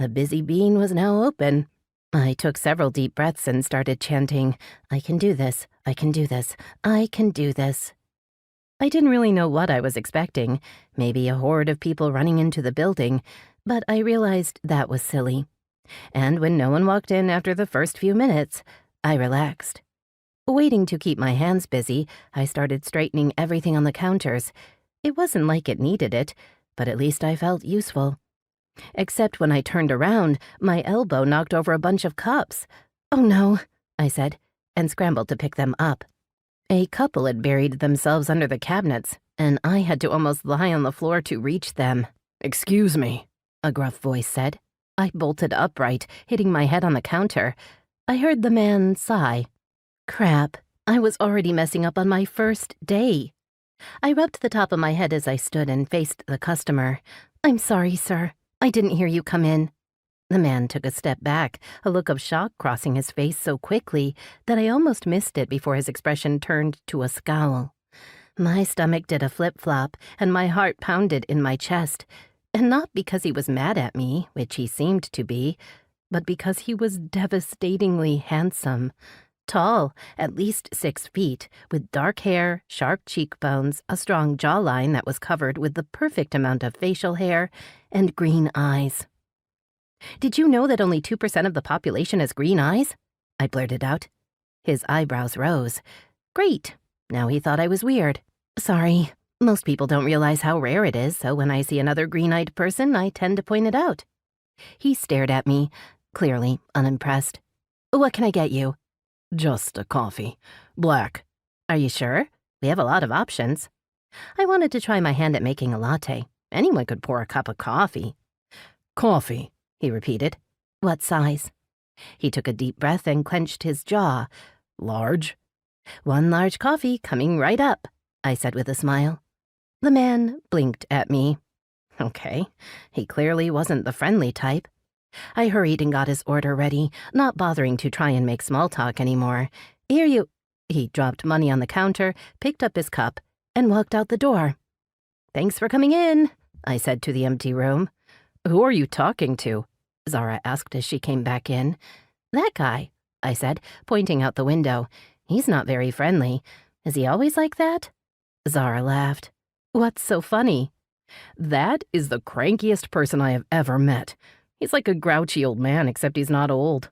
The Busy Bean was now open. I took several deep breaths and started chanting, "I can do this, I can do this, I can do this." I didn't really know what I was expecting, maybe a horde of people running into the building, but I realized that was silly. And when no one walked in after the first few minutes, I relaxed. Waiting to keep my hands busy, I started straightening everything on the counters. It wasn't like it needed it, but at least I felt useful. Except when I turned around, my elbow knocked over a bunch of cups. "Oh no," I said, and scrambled to pick them up. A couple had buried themselves under the cabinets, and I had to almost lie on the floor to reach them. "Excuse me," a gruff voice said. I bolted upright, hitting my head on the counter. I heard the man sigh. Crap, I was already messing up on my first day. I rubbed the top of my head as I stood and faced the customer. "I'm sorry, sir. I didn't hear you come in." The man took a step back, a look of shock crossing his face so quickly that I almost missed it before his expression turned to a scowl. My stomach did a flip-flop, and my heart pounded in my chest. And not because he was mad at me, which he seemed to be, but because he was devastatingly handsome. Tall, at least 6 feet, with dark hair, sharp cheekbones, a strong jawline that was covered with the perfect amount of facial hair, and green eyes. "Did you know that only 2% of the population has green eyes?" I blurted out. His eyebrows rose. Great. Now he thought I was weird. "Sorry. Most people don't realize how rare it is, so when I see another green-eyed person, I tend to point it out." He stared at me, clearly unimpressed. "What can I get you?" "Just a coffee. Black." "Are you sure? We have a lot of options." I wanted to try my hand at making a latte. Anyone could pour a cup of coffee. "Coffee," he repeated. "What size?" He took a deep breath and clenched his jaw. "Large." "One large coffee coming right up," I said with a smile. The man blinked at me. Okay, he clearly wasn't the friendly type. I hurried and got his order ready, not bothering to try and make small talk anymore. "Here you—" He dropped money on the counter, picked up his cup, and walked out the door. "Thanks for coming in," I said to the empty room. "Who are you talking to?" Zara asked as she came back in. "That guy," I said, pointing out the window. "He's not very friendly. Is he always like that?" Zara laughed. "What's so funny?" "That is the crankiest person I have ever met. He's like a grouchy old man, except he's not old.